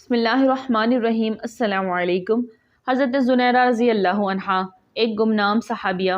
بسم اللہ الرحمن الرحیم۔ السلام علیکم۔ حضرت زنیرہ رضی اللہ عنہا ایک گمنام صحابیہ،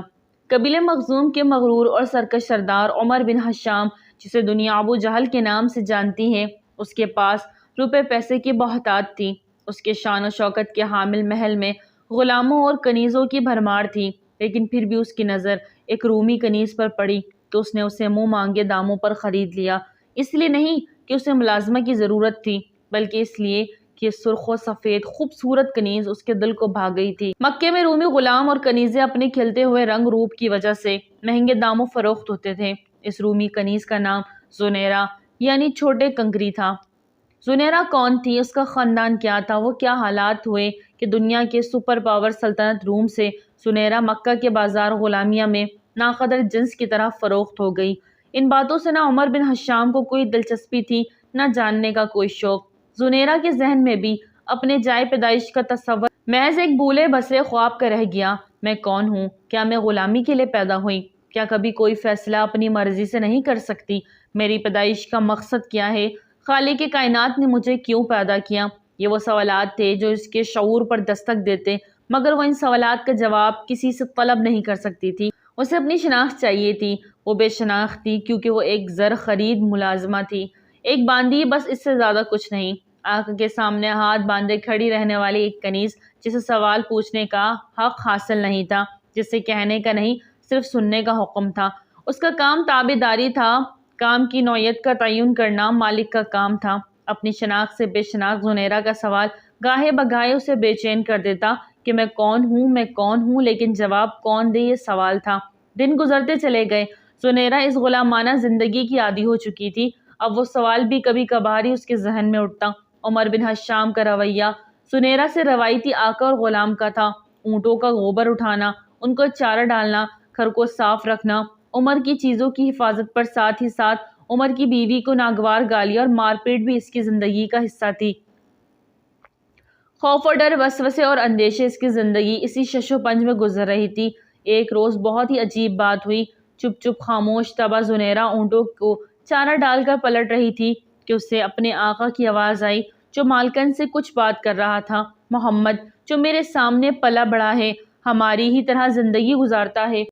قبیلہ مخزوم کے مغرور اور سرکش سردار عمر بن حشام، جسے دنیا ابو جہل کے نام سے جانتی ہے، اس کے پاس روپے پیسے کی بہتات تھی۔ اس کے شان و شوکت کے حامل محل میں غلاموں اور کنیزوں کی بھرمار تھی، لیکن پھر بھی اس کی نظر ایک رومی کنیز پر پڑی تو اس نے اسے منہ مانگے داموں پر خرید لیا۔ اس لیے نہیں کہ اسے ملازمہ کی ضرورت تھی، بلکہ اس لیے کہ سرخ و سفید خوبصورت کنیز اس کے دل کو بھا گئی تھی۔ مکے میں رومی غلام اور کنیزیں اپنے کھلتے ہوئے رنگ روپ کی وجہ سے مہنگے داموں فروخت ہوتے تھے۔ اس رومی کنیز کا نام زنیرہ یعنی چھوٹے کنکری تھا۔ زنیرہ کون تھی؟ اس کا خاندان کیا تھا؟ وہ کیا حالات ہوئے کہ دنیا کے سپر پاور سلطنت روم سے زنیرہ مکہ کے بازار غلامیہ میں ناقدر جنس کی طرح فروخت ہو گئی؟ ان باتوں سے نہ عمر بن حشام کو کوئی دلچسپی تھی، نہ جاننے کا کوئی شوق۔ زنیرہ کے ذہن میں بھی اپنے جائے پیدائش کا تصور محض ایک بھولے بسرے خواب کا رہ گیا۔ میں کون ہوں؟ کیا میں غلامی کے لیے پیدا ہوئی؟ کیا کبھی کوئی فیصلہ اپنی مرضی سے نہیں کر سکتی؟ میری پیدائش کا مقصد کیا ہے؟ خالق کائنات نے مجھے کیوں پیدا کیا؟ یہ وہ سوالات تھے جو اس کے شعور پر دستک دیتے، مگر وہ ان سوالات کا جواب کسی سے طلب نہیں کر سکتی تھی۔ اسے اپنی شناخت چاہیے تھی۔ وہ بے شناخت تھی کیونکہ وہ ایک زر خرید ملازمہ تھی، ایک باندی، بس اس سے زیادہ کچھ نہیں۔ آنکھ کے سامنے ہاتھ باندھے کھڑی رہنے والی ایک کنیز، جسے سوال پوچھنے کا حق حاصل نہیں تھا، جسے کہنے کا نہیں صرف سننے کا حکم تھا۔ اس کا کام تابعداری تھا، کام کی نوعیت کا تعین کرنا مالک کا کام تھا۔ اپنی شناخت سے بے شناخت زنیرہ کا سوال گاہے بگاہے اسے بے چین کر دیتا کہ میں کون ہوں، میں کون ہوں، لیکن جواب کون دے، یہ سوال تھا۔ دن گزرتے چلے گئے۔ زنیرہ اس غلامانہ زندگی کی عادی ہو چکی تھی۔ اب وہ سوال بھی کبھی کبھار ہی اس کے ذہن میں اٹھتا۔ عمر بن حشام کا رویہ زنیرہ سے روایتی آقا اور غلام کا تھا۔ اونٹوں کا گوبر اٹھانا، ان کو چارہ ڈالنا، گھر کو صاف رکھنا، عمر کی چیزوں کی حفاظت، پر ساتھ ہی ساتھ عمر کی بیوی کو ناگوار گالیاں اور مار پیٹ بھی اس کی زندگی کا حصہ تھی۔ خوف اور ڈر، وسوسے اور اندیشے، اس کی زندگی اسی شش و پنج میں گزر رہی تھی۔ ایک روز بہت ہی عجیب بات ہوئی۔ چپ چپ خاموش طبع زنیرہ اونٹوں کو چارہ ڈال کر پلٹ رہی تھی کہ اسے اپنے آقا کی آواز آئی، جو مالکن سے کچھ بات کر رہا تھا۔ محمد، جو میرے سامنے پلا بڑا ہے، ہماری ہی طرح زندگی گزارتا ہے،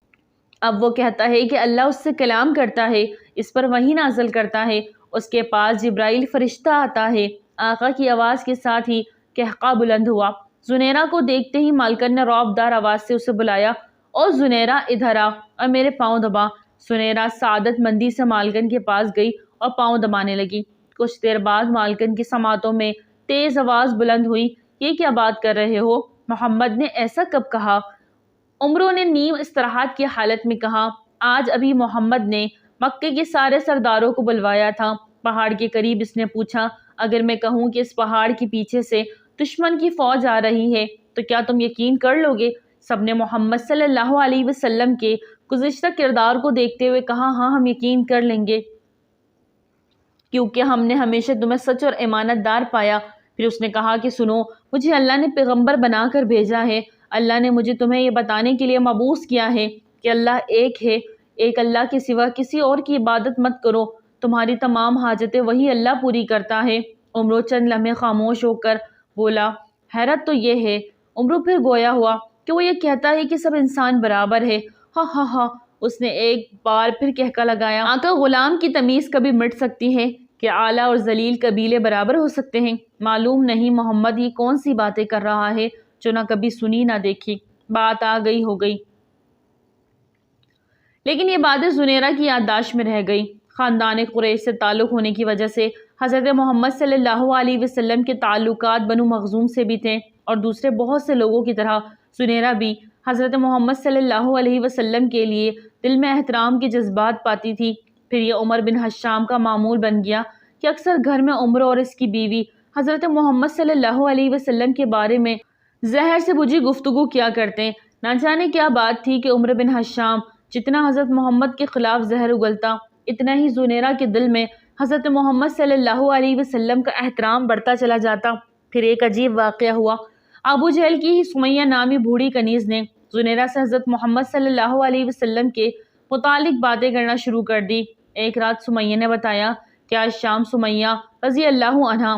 اب وہ کہتا ہے کہ اللہ اس سے کلام کرتا ہے، اس پر وحی نازل کرتا ہے، اس کے پاس جبرائیل فرشتہ آتا ہے۔ آقا کی آواز کے ساتھ ہی قہقہ بلند ہوا۔ زنیرہ کو دیکھتے ہی مالکن نے رعب دار آواز سے اسے بلایا، او زنیرہ، ادھر آ اور میرے پاؤں دبا۔ زنیرہ سعادت مندی سے مالکن کے پاس گئی اور پاؤں دبانے لگی۔ کچھ دیر بعد مالکن کی سماعتوں میں تیز آواز بلند ہوئی، یہ کیا بات کر رہے ہو؟ محمد نے ایسا کب کہا؟ عمروں نے نیم استراحت کی حالت میں کہا، آج ابھی محمد نے مکے کے سارے سرداروں کو بلوایا تھا۔ پہاڑ کے قریب اس نے پوچھا، اگر میں کہوں کہ اس پہاڑ کے پیچھے سے دشمن کی فوج آ رہی ہے تو کیا تم یقین کر لو گے؟ سب نے محمد صلی اللہ علیہ وسلم کے گزشتہ کردار کو دیکھتے ہوئے کہا، ہاں ہم یقین کر لیں گے، کیونکہ ہم نے ہمیشہ تمہیں سچ اور امانت دار پایا۔ پھر اس نے کہا کہ سنو، مجھے اللہ نے پیغمبر بنا کر بھیجا ہے۔ اللہ نے مجھے تمہیں یہ بتانے کے لیے مبعوث کیا ہے کہ اللہ ایک ہے، ایک اللہ کے سوا کسی اور کی عبادت مت کرو، تمہاری تمام حاجتیں وہی اللہ پوری کرتا ہے۔ عمرو چند لمحے خاموش ہو کر بولا، حیرت تو یہ ہے۔ عمرو پھر گویا ہوا کہ وہ یہ کہتا ہے کہ سب انسان برابر ہے۔ ہاں ہاں ہاں، اس نے ایک بار پھر کہکا لگایا۔ آقا، غلام کی تمیز کبھی مٹ سکتی ہے کہ اعلیٰ اور ذلیل قبیلے برابر ہو سکتے ہیں؟ معلوم نہیں محمد یہ کون سی باتیں کر رہا ہے جو نہ کبھی سنی نہ دیکھی۔ بات آ گئی ہو گئی، لیکن یہ باتیں زنیرہ کی یادداشت میں رہ گئی۔ خاندان قریش سے تعلق ہونے کی وجہ سے حضرت محمد صلی اللہ علیہ وسلم کے تعلقات بنو مخزوم سے بھی تھے، اور دوسرے بہت سے لوگوں کی طرح زنیرہ بھی حضرت محمد صلی اللہ علیہ وسلم کے لیے دل میں احترام کے جذبات پاتی تھی۔ پھر یہ عمر بن حشام کا معمول بن گیا کہ اکثر گھر میں عمر اور اس کی بیوی حضرت محمد صلی اللہ علیہ وسلم کے بارے میں زہر سے بجھی گفتگو کیا کرتے۔ نہ جانے کیا بات تھی کہ عمر بن حشام جتنا حضرت محمد کے خلاف زہر اگلتا، اتنا ہی زنیرہ کے دل میں حضرت محمد صلی اللہ علیہ وسلم کا احترام بڑھتا چلا جاتا۔ پھر ایک عجیب واقعہ ہوا۔ ابو جہل کی ہی سمیہ نامی بوڑھی کنیز نے زنیرہ سے حضرت محمد صلی اللہ علیہ وسلم کے متعلق باتیں کرنا شروع کر دی۔ ایک رات سمیہ نے بتایا کہ آج شام سمیہ رضی اللہ عنہا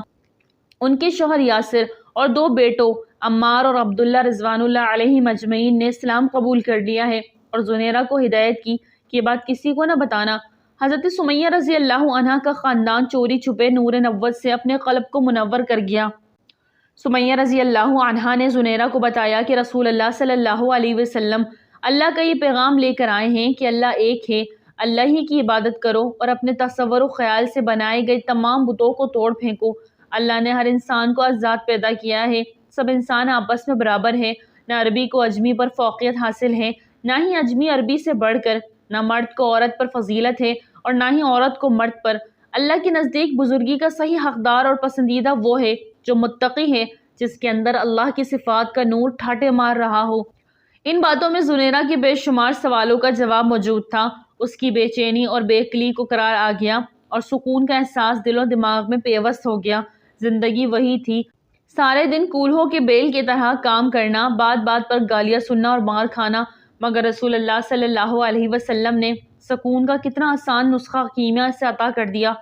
ان کے شوہر یاسر اور 2 بیٹوں عمار اور عبداللہ رضوان اللہ علیہ مجمعین نے اسلام قبول کر لیا ہے، اور زنیرہ کو ہدایت کی کہ یہ بات کسی کو نہ بتانا۔ حضرت سمیہ رضی اللہ عنہا کا خاندان چوری چھپے نور نبوت سے اپنے قلب کو منور کر گیا۔ سمیہ رضی اللہ عنہا نے زنیرہ کو بتایا کہ رسول اللہ صلی اللہ علیہ وسلم اللہ کا یہ پیغام لے کر آئے ہیں کہ اللہ ایک ہے، اللہ ہی کی عبادت کرو اور اپنے تصور و خیال سے بنائے گئے تمام بتوں کو توڑ پھینکو۔ اللہ نے ہر انسان کو آزاد پیدا کیا ہے، سب انسان آپس میں برابر ہے، نہ عربی کو عجمی پر فوقیت حاصل ہے، نہ ہی عجمی عربی سے بڑھ کر، نہ مرد کو عورت پر فضیلت ہے اور نہ ہی عورت کو مرد پر۔ اللہ کے نزدیک بزرگی کا صحیح حقدار اور پسندیدہ وہ ہے جو متقی ہے، جس کے اندر اللہ کی صفات کا نور ٹھاٹے مار رہا ہو۔ ان باتوں میں زنیرہ کے بے شمار سوالوں کا جواب موجود تھا۔ اس کی بے چینی اور بے قلی کو قرار آ گیا اور سکون کا احساس دل و دماغ میں پیوست ہو گیا۔ زندگی وہی تھی، سارے دن کولہوں کے بیل کی طرح کام کرنا، بات بات پر گالیاں سننا اور مار کھانا، مگر رسول اللہ صلی اللہ علیہ وسلم نے سکون کا کتنا آسان نسخہ کیمیا سے عطا کر دیا۔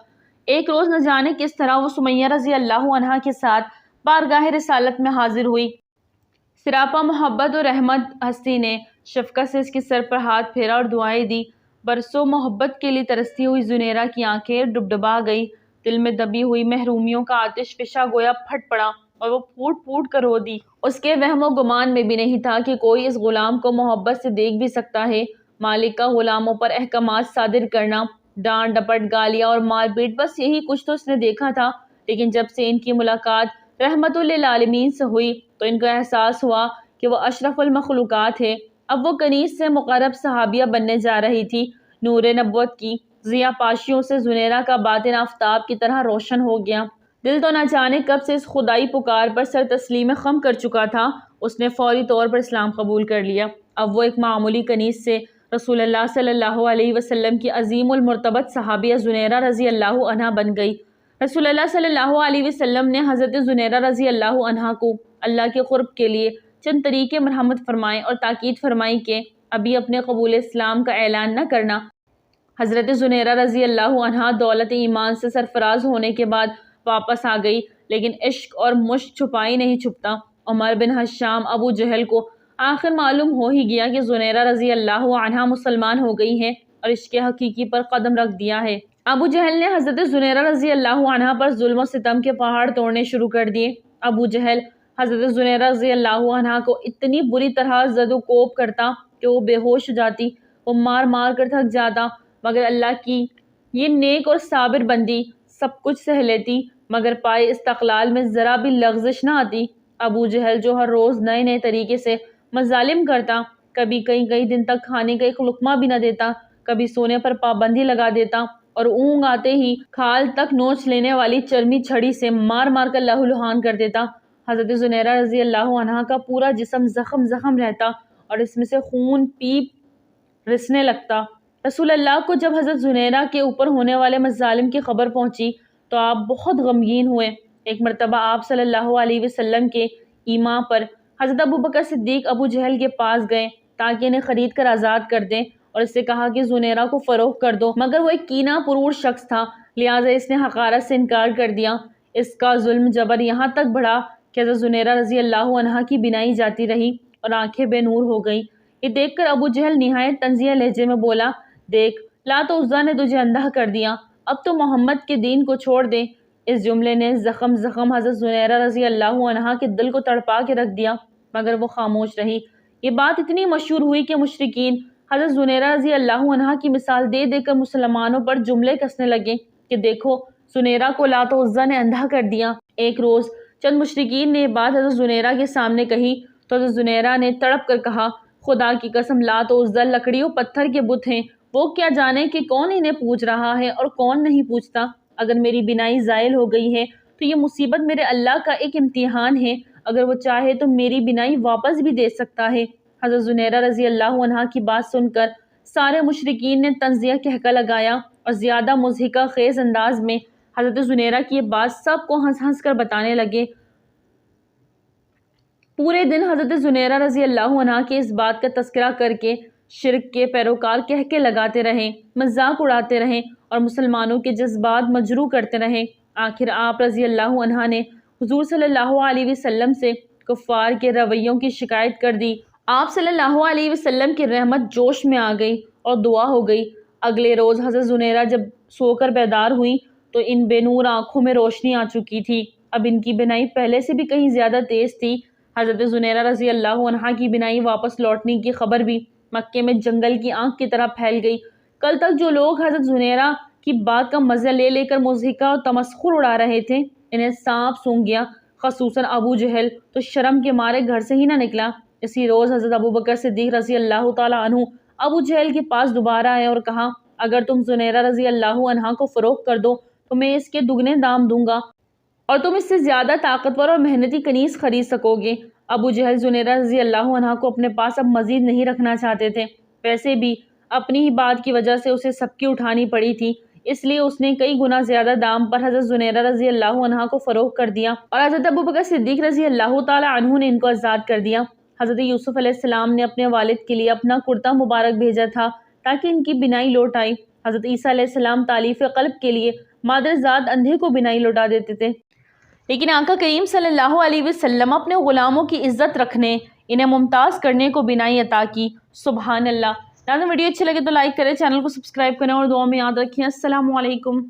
ایک روز نہ جانے کس طرح وہ سمیہ رضی اللہ عنہا کے ساتھ بارگاہ رسالت میں حاضر ہوئی۔ سراپا محبت و رحمت ہستی نے شفقت سے اس کے سر پر ہاتھ پھیرا اور دعائیں دی۔ برسوں محبت کے لیے ترستی ہوئی زنیرہ کی آنکھیں ڈبڈبا گئی، دل میں دبی ہوئی محرومیوں کا آتش فشاں گویا پھٹ پڑا اور وہ پھوٹ پھوٹ کر رو دی۔ اس کے وہم و گمان میں بھی نہیں تھا کہ کوئی اس غلام کو محبت سے دیکھ بھی سکتا ہے۔ مالک کا غلاموں پر احکامات صادر کرنا، ڈانٹ ڈپٹ، گالیاں اور مار پیٹ، بس یہی کچھ تو اس نے دیکھا تھا۔ لیکن جب سے ان کی ملاقات رحمت للعالمین سے ہوئی تو ان کو احساس ہوا کہ وہ اشرف المخلوقات ہے۔ اب وہ کنیز سے مقرب صحابیہ بننے جا رہی تھی۔ نور نبوت کی ضیاء پاشیوں سے زنیرہ کا باطن آفتاب کی طرح روشن ہو گیا۔ دل تو نہ جانے کب سے اس خدائی پکار پر سر تسلیم خم کر چکا تھا۔ اس نے فوری طور پر اسلام قبول کر لیا۔ اب وہ ایک معمولی کنیز سے رسول اللہ صلی اللہ علیہ وسلم کی عظیم المرتبت صحابیہ زنیرہ رضی اللہ عنہا بن گئی۔ رسول اللہ صلی اللہ علیہ وسلم نے حضرت زنیرہ رضی اللہ عنہا کو اللہ کے قرب کے لیے چند طریقے مرحمت فرمائے اور تاکید فرمائی کہ ابھی اپنے قبول اسلام کا اعلان نہ کرنا۔ حضرت زنیرہ رضی اللہ عنہا دولت ایمان سے سرفراز ہونے کے بعد واپس آ گئی، لیکن عشق اور مشق چھپائی نہیں چھپتا۔ عمر بن حشام ابو جہل کو آخر معلوم ہو ہی گیا کہ زنیرہ رضی اللہ عنہا مسلمان ہو گئی ہے اور عشق حقیقی پر قدم رکھ دیا ہے۔ ابو جہل نے حضرت زنیرہ رضی اللہ عنہا پر ظلم و ستم کے پہاڑ توڑنے شروع کر دیے۔ ابو جہل حضرت زنیرہ رضی اللہ عنہا کو اتنی بری طرح زد و کوب کرتا کہ وہ بے ہوش ہو جاتی، وہ مار مار کر تھک جاتا، مگر اللہ کی یہ نیک اور صابر بندی سب کچھ سہ لیتی، مگر پائے استقلال میں ذرا بھی لغزش نہ آتی۔ ابو جہل جو ہر روز نئے نئے طریقے سے مظالم کرتا، کبھی کئی دن تک کھانے کا ایک لقمہ بھی نہ دیتا، کبھی سونے پر پابندی لگا دیتا اور اونگ آتے ہی کھال تک نوچ لینے والی چرمی چھڑی سے مار مار کر لہو لہان کر دیتا۔ حضرت زنیرہ رضی اللہ عنہا کا پورا جسم زخم رہتا اور اس میں سے خون پیپ رسنے لگتا۔ رسول اللہ کو جب حضرت زنیرہ کے اوپر ہونے والے مظالم کی خبر پہنچی تو آپ بہت غمگین ہوئے۔ ایک مرتبہ آپ صلی اللہ علیہ وسلم کے ایما پر حضرت ابوبکر صدیق ابو جہل کے پاس گئے تاکہ انہیں خرید کر آزاد کر دیں اور اس سے کہا کہ زنیرہ کو فروخت کر دو، مگر وہ ایک کینہ پرور شخص تھا، لہٰذا اس نے حقارت سے انکار کر دیا۔ اس کا ظلم جبر یہاں تک بڑھا کہ حضرت زنیرہ رضی اللہ عنہا کی بینائی جاتی رہی اور آنکھیں بے نور ہو گئیں۔ یہ دیکھ کر ابو جہل نہایت طنزیہ لہجے میں بولا، دیکھ لات و عزیٰ نے تجھے اندھا کر دیا، اب تو محمد کے دین کو چھوڑ دے۔ اس جملے نے زخم حضرت زنیرہ رضی اللہ عنہا کے دل کو تڑپا کے رکھ دیا، مگر وہ خاموش رہی۔ یہ بات اتنی مشہور ہوئی کہ مشرکین حضرت زنیرہ رضی اللہ عنہا کی مثال دے دے کر مسلمانوں پر جملے کسنے لگے کہ دیکھو زنیرہ کو لات و عزیٰ نے اندھا کر دیا۔ ایک روز چند مشرکین نے یہ بات حضرت زنیرہ کے سامنے کہی تو حضرت زنیرہ نے تڑپ کر کہا، خدا کی قسم لات و عزیٰ لکڑی و پتھر کے بت ہیں، وہ کیا جانے کہ کون انہیں پوج رہا ہے اور کون نہیں پوجتا۔ اگر میری بینائی زائل ہو گئی ہے تو یہ مصیبت میرے اللہ کا ایک امتحان ہے، اگر وہ چاہے تو میری بینائی واپس بھی دے سکتا ہے۔ حضرت زنیرہ رضی اللہ عنہا کی بات سن کر سارے مشرکین نے طنزیہ کہکا لگایا اور زیادہ مضحکہ خیز انداز میں حضرت زنیرہ کی یہ بات سب کو ہنس ہنس کر بتانے لگے۔ پورے دن حضرت زنیرہ رضی اللہ عنہا کے اس بات کا تذکرہ کر کے شرک کے پیروکار کہکے لگاتے رہیں، مذاق اڑاتے رہیں اور مسلمانوں کے جذبات مجروح کرتے رہیں۔ آخر آپ رضی اللہ عنہا نے حضور صلی اللہ علیہ وسلم سے کفار کے رویوں کی شکایت کر دی۔ آپ صلی اللہ علیہ وسلم کی رحمت جوش میں آ گئی اور دعا ہو گئی۔ اگلے روز حضرت زنیرہ جب سو کر بیدار ہوئی تو ان بے نور آنکھوں میں روشنی آ چکی تھی۔ اب ان کی بینائی پہلے سے بھی کہیں زیادہ تیز تھی۔ حضرت زنیرہ رضی اللہ عنہا کی بینائی واپس لوٹنے کی خبر بھی مکے میں جنگل کی آنکھ کی طرح پھیل گئی۔ کل تک جو لوگ حضرت زنیرہ کی بات کا مزہ لے لے کر مضحکہ اور تمسخر اڑا رہے تھے، انہیں سانپ سونگھ گیا۔ خصوصاً ابو جہل تو شرم کے مارے گھر سے ہی نہ نکلا۔ اسی روز حضرت ابوبکر صدیق رضی اللہ تعالیٰ عنہ ابو جہل کے پاس دوبارہ آئے اور کہا، اگر تم زنیرہ رضی اللہ عنہا کو فروخت کر دو تو میں اس کے دگنے دام دوں گا اور تم اس سے زیادہ طاقتور اور محنتی کنیز خرید سکو گے۔ ابو جہل زنیرہ رضی اللہ عنہا کو اپنے پاس اب مزید نہیں رکھنا چاہتے تھے۔ ویسے بھی اپنی ہی بات کی وجہ سے اسے سب کی اٹھانی پڑی تھی، اس لیے اس نے کئی گنا زیادہ دام پر حضرت زنیرہ رضی اللہ عنہا کو فروخت کر دیا اور حضرت ابوبکر صدیق رضی اللہ تعالیٰ عنہ نے ان کو آزاد کر دیا۔ حضرت یوسف علیہ السلام نے اپنے والد کے لیے اپنا کرتا مبارک بھیجا تھا تاکہ ان کی بینائی لوٹ آئی۔ حضرت عیسیٰ علیہ السلام تالیف قلب کے لیے مادر ذات اندھے کو بینائی لوٹا دیتے تھے، لیکن آقا کریم صلی اللہ علیہ وسلم اپنے غلاموں کی عزت رکھنے، انہیں ممتاز کرنے کو بینائی عطا کی۔ سبحان اللہ۔ ناظرین، ویڈیو اچھی لگے تو لائک کریں، چینل کو سبسکرائب کریں اور دعا میں یاد رکھیں۔ السلام علیکم۔